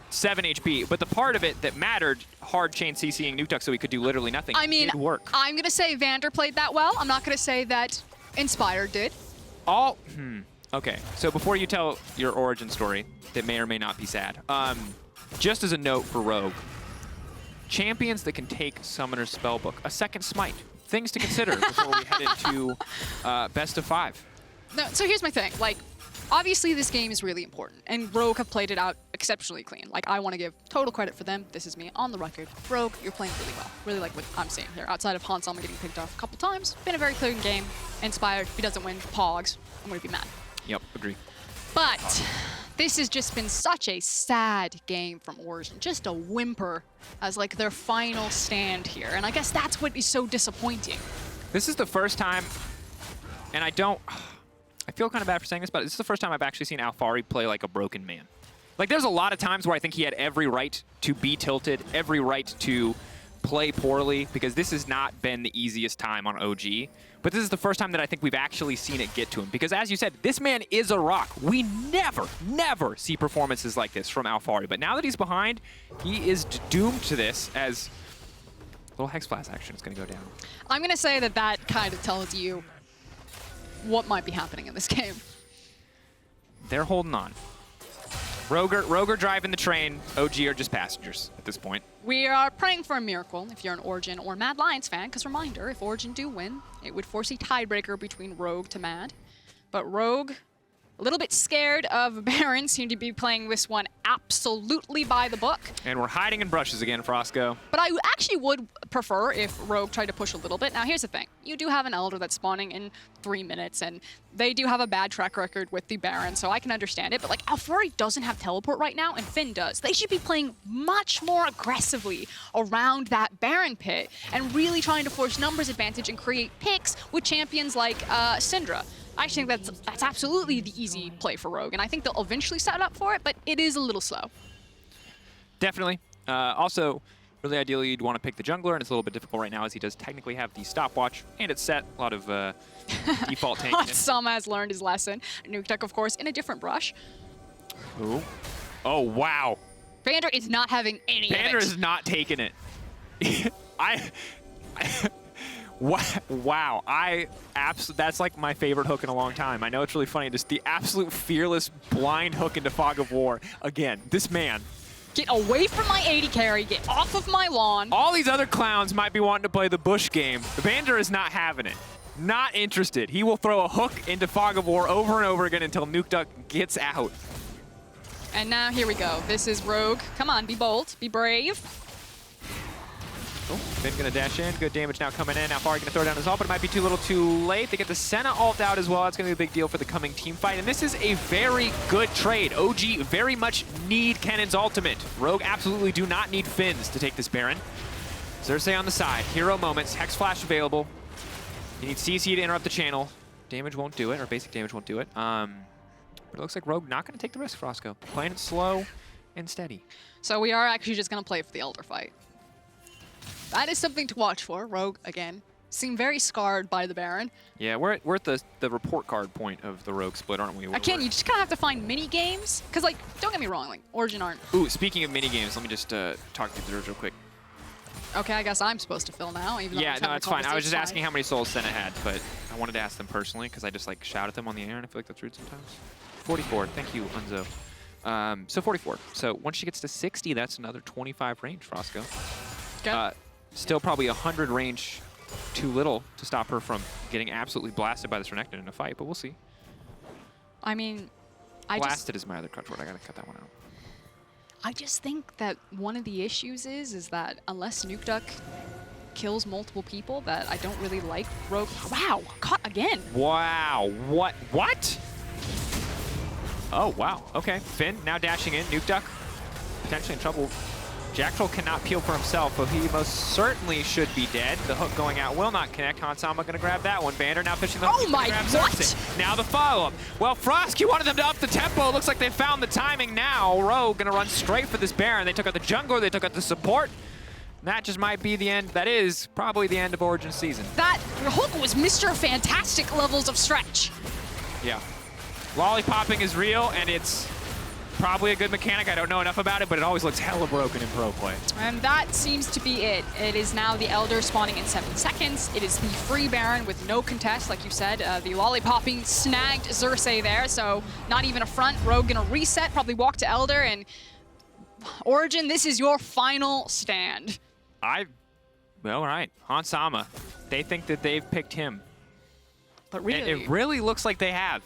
A: 7 HP. But the part of it that mattered, hard chain CCing Nukeduck so he could do literally nothing.
B: I mean,
A: did work.
B: I'm going to say VandeR played that well. I'm not going to say that Inspired did.
A: Okay, so before you tell your origin story that may or may not be sad, just as a note for Rogue, champions that can take Summoner's Spellbook, a second smite, things to consider before we head into best of 5.
B: No, so here's my thing. Like, obviously this game is really important, and Rogue have played it out exceptionally clean. Like, I want to give total credit for them. This is me on the record. Rogue, you're playing really well. Really like what I'm seeing here. Outside of Han Sama getting picked off a couple times, been a very clean game. Inspired, if he doesn't win, Pogs, I'm going to be mad.
A: Yep, agree.
B: But this has just been such a sad game from Origen. Just a whimper as like their final stand here. And I guess that's what is so disappointing.
A: This is the first time, and I feel kind of bad for saying this, but this is the first time I've actually seen Alphari play like a broken man. Like, there's a lot of times where I think he had every right to be tilted, every right to play poorly, because this has not been the easiest time on OG. But this is the first time that I think we've actually seen it get to him. Because as you said, this man is a rock. We never see performances like this from Alphari. But now that he's behind, he is doomed to this as little Hex Blast action is going to go down.
B: I'm going to say that that kind of tells you what might be happening in this game.
A: They're holding on. Rogue driving the train. OG are just passengers at this point.
B: We are praying for a miracle if you're an Origen or Mad Lions fan, because reminder, if Origen do win, it would force a tiebreaker between Rogue to Mad. But Rogue, a little bit scared of Baron, seem to be playing this one absolutely by the book.
A: And we're hiding in brushes again, Frosco.
B: But I actually would prefer if Rogue tried to push a little bit. Now, here's the thing. You do have an Elder that's spawning in 3 minutes, and they do have a bad track record with the Baron, so I can understand it. But, like, Alphari doesn't have teleport right now, and Finn does. They should be playing much more aggressively around that Baron pit and really trying to force numbers advantage and create picks with champions like Syndra. I think that's absolutely the easy play for Rogue, and I think they'll eventually set up for it, but it is a little slow.
A: Definitely. Also, really ideally, you'd want to pick the jungler, and it's a little bit difficult right now as he does technically have the stopwatch, and it's Sett. A lot of default tanking.
B: Sama has learned his lesson. Nukeduck, of course, in a different brush.
A: Ooh. Oh, wow.
B: VandeR is not having any of it.
A: VandeR is not taking it. Wow, that's like my favorite hook in a long time. I know it's really funny, just the absolute fearless blind hook into Fog of War. Again, this man.
B: Get away from my AD carry, get off of my lawn.
A: All these other clowns might be wanting to play the Bush game. VandeR is not having it. Not interested. He will throw a hook into Fog of War over and over again until Nukeduck gets out.
B: And now here we go. This is Rogue. Come on, be bold, be brave.
A: Oh, Finn gonna dash in. Good damage now coming in. Alphari gonna throw down his ult, but it might be too little too late. They get the Senna ult out as well. That's gonna be a big deal for the coming team fight. And this is a very good trade. OG very much need Kennen's ultimate. Rogue absolutely do not need Finn's to take this Baron. Xerxe on the side. Hero moments. Hex Flash available. You need CC to interrupt the channel. Damage won't do it, or basic damage won't do it. But it looks like Rogue not gonna take the risk, Frosco. Playing it slow and steady.
B: So we are actually just gonna play for the Elder fight. That is something to watch for. Rogue, again, seem very scarred by the Baron.
A: Yeah, we're at the report card point of the Rogue split, aren't we?
B: Again, you just kind of have to find mini games. Because, like, don't get me wrong, like, Origen aren't.
A: Ooh, speaking of mini games, let me just talk through those real quick.
B: Okay, I guess I'm supposed to fill now. Even
A: Yeah, no, it's fine. I was just asking how many souls Senna had, but I wanted to ask them personally because I just, like, shout at them on the air, and I feel like that's rude sometimes. 44. Thank you, Unzo. So 44. So once she gets to 60, that's another 25 range, Frosco.
B: Okay.
A: Still probably 100 range too little to stop her from getting absolutely blasted by this Renekton in a fight, but we'll see.
B: I mean,
A: Blasted is my other crutch word. I gotta cut that one out.
B: I just think that one of the issues is that unless Nukeduck kills multiple people, that I don't really like Rogue. Wow, caught again.
A: Wow, what? Oh, wow, okay. Finn now dashing in. Nukeduck potentially in trouble. Jactroll cannot peel for himself, but he most certainly should be dead. The hook going out will not connect. Han Sama going to grab that one. VandeR now fishing the hook.
B: Oh my, what?
A: Now the follow-up. Well, Frosk, you wanted them to up the tempo. Looks like they found the timing now. Rogue going to run straight for this Baron. They took out the jungler. They took out the support. And that just might be the end. That is probably the end of Origen season.
B: That hook was Mr. Fantastic levels of stretch.
A: Yeah. Lollipopping is real, and it's probably a good mechanic. I don't know enough about it, but it always looks hella broken in pro play.
B: And that seems to be it. It is now the Elder spawning in 7 seconds. It is the free Baron with no contest, like you said. The Lollipopping snagged Xerxe there, so not even a front. Rogue gonna reset, probably walk to Elder, and Origen, this is your final stand.
A: Well, all right, Hans Sama. They think that they've picked him.
B: But really?
A: It really looks like they have.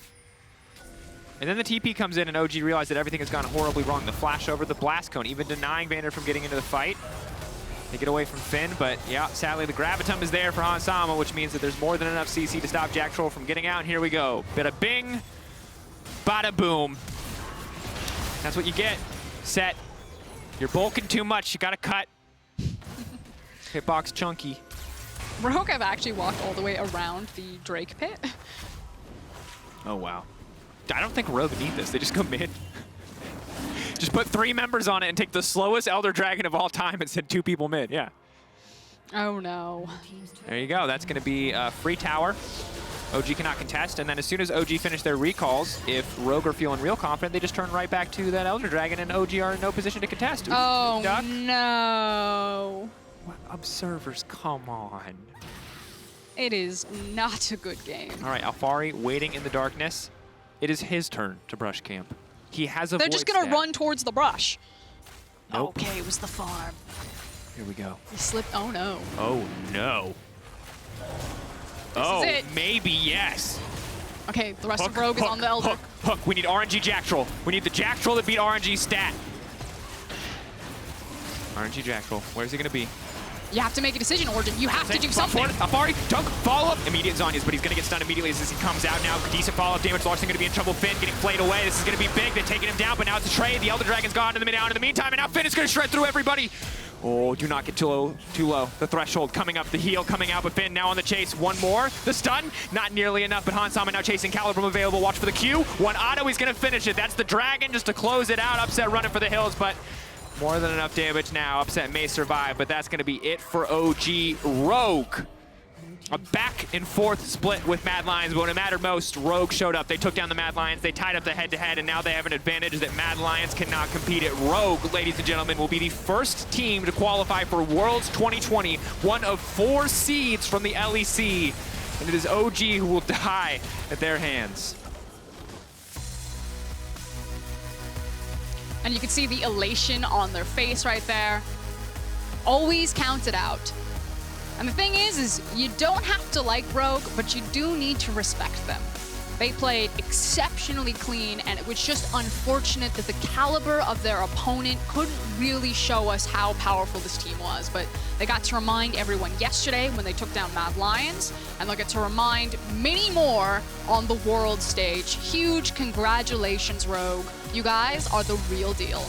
A: And then the TP comes in and OG realized that everything has gone horribly wrong. The flash over the blast cone, even denying VandeR from getting into the fight. They get away from Finn, but yeah, sadly the Gravitum is there for Hans Sama, which means that there's more than enough CC to stop Jactroll from getting out. And here we go. Bada bing, bada boom. That's what you get. Sett. You're bulking too much, you gotta cut. Hitbox chunky.
B: Rogue have actually walked all the way around the Drake pit.
A: Oh, wow. I don't think Rogue need this. They just go mid. Just put 3 members on it and take the slowest Elder Dragon of all time and send 2 people mid. Yeah.
B: Oh, no.
A: There you go. That's going to be a free tower. OG cannot contest. And then as soon as OG finish their recalls, if Rogue are feeling real confident, they just turn right back to that Elder Dragon, and OG are in no position to contest.
B: Oh,
A: Duck.
B: no.
A: Observers, come on.
B: It is not a good game.
A: All right, Alphari waiting in the darkness. It is his turn to brush camp. He has a
B: They're just going to run towards the brush.
A: Nope.
B: Okay, it was the farm.
A: Here we go.
B: He slipped. Oh, no.
A: Oh, no.
B: This is it.
A: Maybe yes.
B: Okay, the rest of Rogue is on the Elder.
A: Hook. We need RNG Jactroll. We need the Jactroll to beat RNG stat. RNG Jactroll. Where's he going to be?
B: You have to make a decision, Origen. You have to do something.
A: Alphari, dunk, follow-up. Immediate Zhonya's, but he's going to get stunned immediately as he comes out now. Decent follow-up damage. Larssen going to be in trouble. Finn getting flayed away. This is going to be big. They're taking him down, but now it's a trade. The Elder Dragon's gone in the meantime, and now Finn is going to shred through everybody. Oh, do not get too low. The threshold coming up, the heal coming out, but Finn now on the chase. One more. The stun, not nearly enough, but Hans Sama now chasing Calibrum available. Watch for the Q. One auto, he's going to finish it. That's the Dragon just to close it out. Upset running for the hills, but more than enough damage now. Upset may survive, but that's going to be it for OG Rogue. A back and forth split with Mad Lions, but when it mattered most, Rogue showed up. They took down the Mad Lions, they tied up the head-to-head, and now they have an advantage that Mad Lions cannot compete at. Rogue, ladies and gentlemen, will be the first team to qualify for Worlds 2020, one of 4 seeds from the LEC, and it is OG who will die at their hands.
B: And you can see the elation on their face right there. Always count it out. And the thing is you don't have to like Rogue, but you do need to respect them. They played exceptionally clean, and it was just unfortunate that the caliber of their opponent couldn't really show us how powerful this team was. But they got to remind everyone yesterday when they took down Mad Lions, and they'll get to remind many more on the world stage. Huge congratulations, Rogue. You guys are the real deal.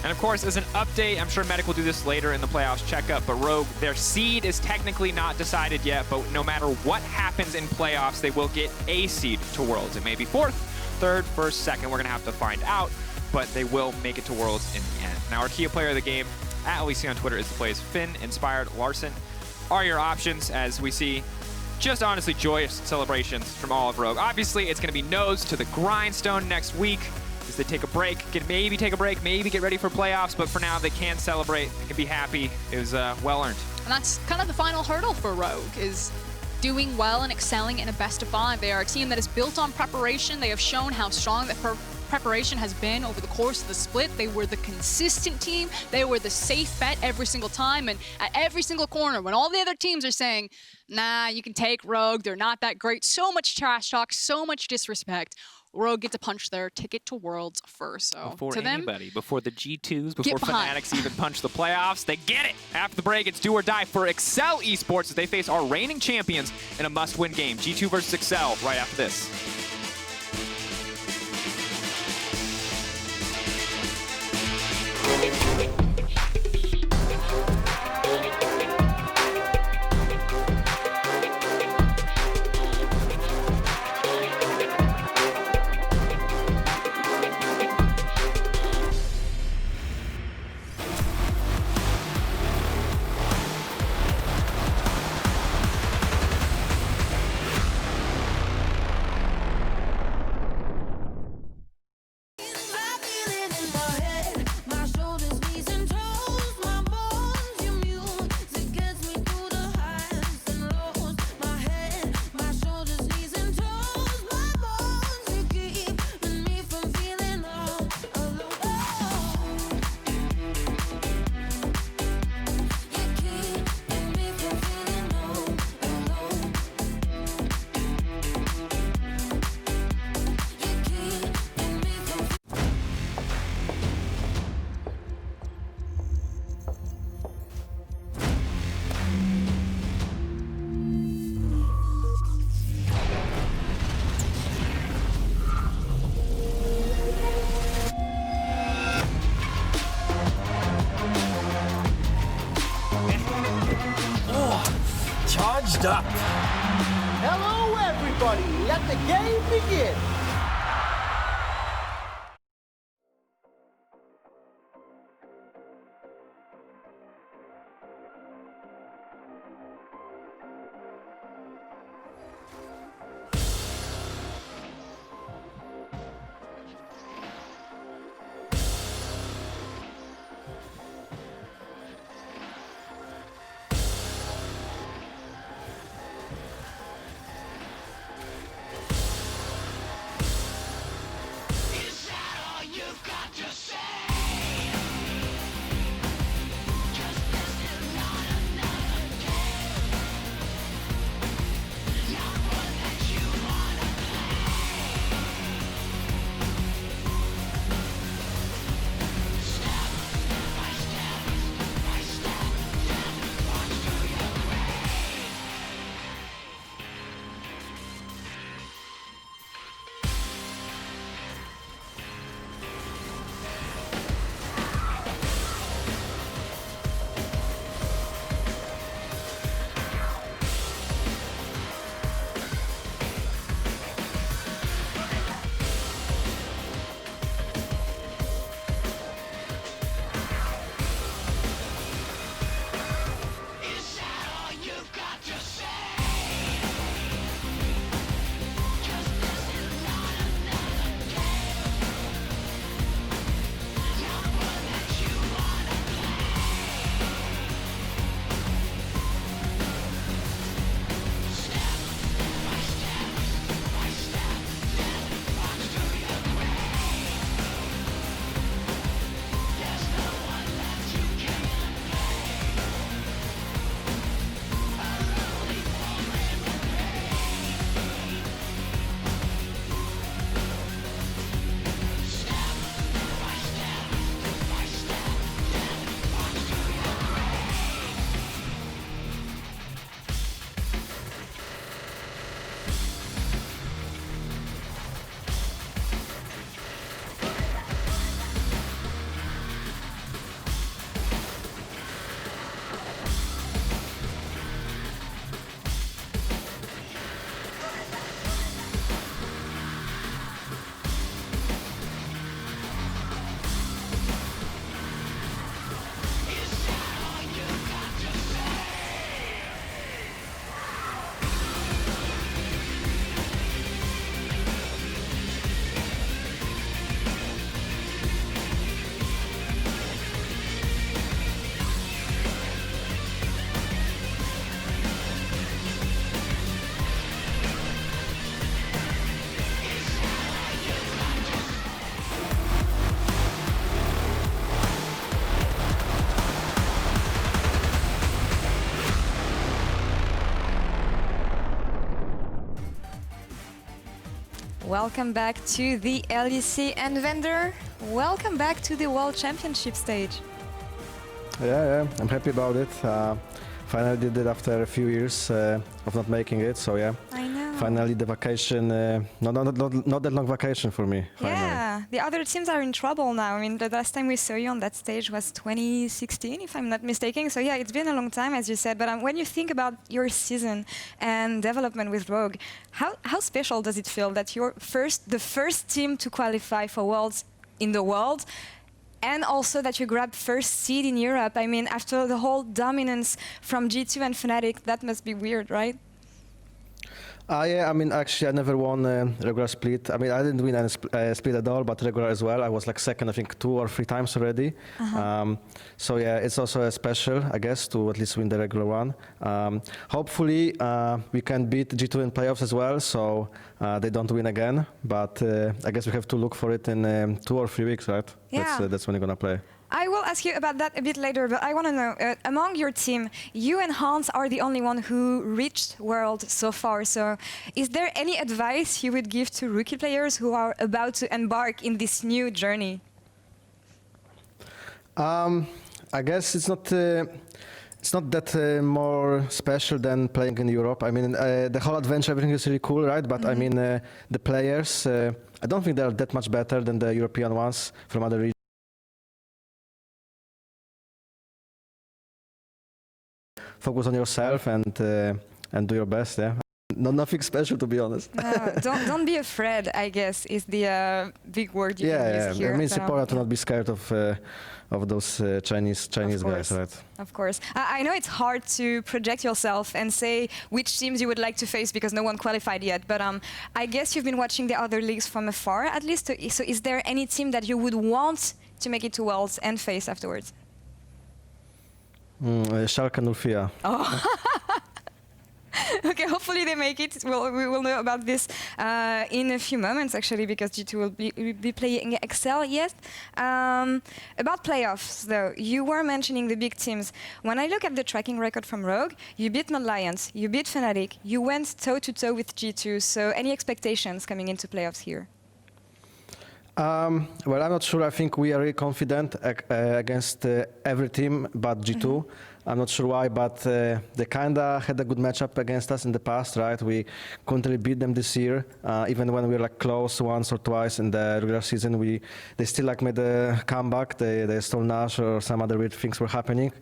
A: And of course, as an update, I'm sure Medic will do this later in the playoffs checkup, but Rogue, their seed is technically not decided yet, but no matter what happens in playoffs, they will get a seed to Worlds. It may be 4th, 3rd, 1st, 2nd. We're going to have to find out, but they will make it to Worlds in the end. Now, our key player of the game, at LEC on Twitter, is the plays Finn, Inspired, Larssen are your options, as we see just honestly joyous celebrations from all of Rogue. Obviously, it's going to be nose to the grindstone next week. As they take a break, maybe take a break, maybe get ready for playoffs, but for now they can celebrate, they can be happy. It was well earned.
B: And that's kind of the final hurdle for Rogue, is doing well and excelling in a best of 5. They are a team that is built on preparation. They have shown how strong that preparation has been over the course of the split. They were the consistent team. They were the safe bet every single time, and at every single corner, when all the other teams are saying, nah, you can take Rogue, they're not that great, so much trash talk, so much disrespect, Rogue get to punch their ticket to Worlds first. So
A: before
B: to
A: anybody, before the G2s, before
B: Get behind.
A: Fanatics even punch the playoffs, they get it. After the break, it's do or die for Excel Esports as they face our reigning champions in a must-win game. G2 versus Excel right after this.
C: charged up.
D: Hello, everybody. Let the game begin.
E: Welcome back to the LEC and VandeR. Welcome back to the World Championship stage.
F: Yeah, I'm happy about it. Finally did it after a few years of not making it, so yeah.
E: I know.
F: Finally the vacation, not that long vacation for me, finally.
E: Yeah, the other teams are in trouble now. I mean, the last time we saw you on that stage was 2016, if I'm not mistaken. So yeah, it's been a long time, as you said. But when you think about your season and development with Rogue, how special does it feel that you're the first team to qualify for Worlds in the world, and also that you grabbed first seed in Europe? I mean, after the whole dominance from G2 and Fnatic, that must be weird, right?
F: Yeah, I mean, actually, I never won regular split. I mean, I didn't win any split at all, but regular as well. I was like second, I think, 2 or 3 times already. So yeah, it's also special, I guess, to at least win the regular one. Hopefully, we can beat G2 in playoffs as well, so they don't win again. But I guess we have to look for it in 2 or 3 weeks, right?
E: Yeah.
F: That's when you're gonna play.
E: I will ask you about that a bit later, but I want to know, among your team, you and Hans are the only one who reached World so far. So is there any advice you would give to rookie players who are about to embark in this new journey?
F: I guess it's not that more special than playing in Europe. I mean, the whole adventure, everything is really cool, right? But I mean, the players, I don't think they're that much better than the European ones from other regions. focus on yourself and do your best. Yeah. Nothing special, to be honest.
E: Don't be afraid, I guess, is the big word you can use here.
F: I mean, it's important to not be scared of those Chinese guys, right?
E: Of course. I know it's hard to project yourself and say which teams you would like to face because no one qualified yet, but I guess you've been watching the other leagues from afar, at least. So is there any team that you would want to make it to Worlds and face afterwards?
F: Schalke 04.
E: Oh. Okay, hopefully they make it. We will know about this in a few moments, actually, because G2 will be playing Xerxe, yes. About playoffs, though, you were mentioning the big teams. When I look at the tracking record from Rogue, you beat Mad Lions, you beat Fnatic, you went toe-to-toe with G2, so any expectations coming into playoffs here?
F: Well, I'm not sure. I think we are really confident against every team but G2. I'm not sure why, but they kind of had a good matchup against us in the past, right? We couldn't really beat them this year. Even when we were like close once or twice in the regular season, they still like made a comeback. They stole Nash or some other weird things were happening.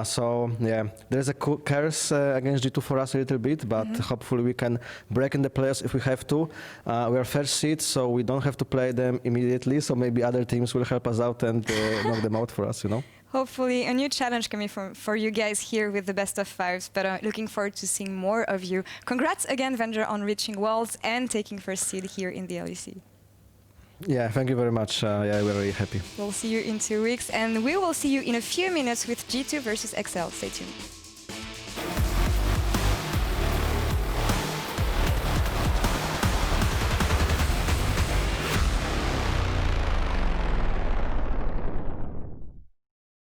F: So yeah, there's a curse against G2 for us a little bit, but hopefully we can break in the playoffs if we have to. We are first seed, so we don't have to play them immediately. So maybe other teams will help us out and knock them out for us, you know?
E: Hopefully a new challenge coming for you guys here with the best of fives, but looking forward to seeing more of you. Congrats again, VandeR, on reaching Worlds and taking first seed here in the LEC.
F: Yeah, thank you very much. Yeah, we're really happy.
E: We'll see you in 2 weeks, and we will see you in a few minutes with G2 versus Xerxe. Stay tuned.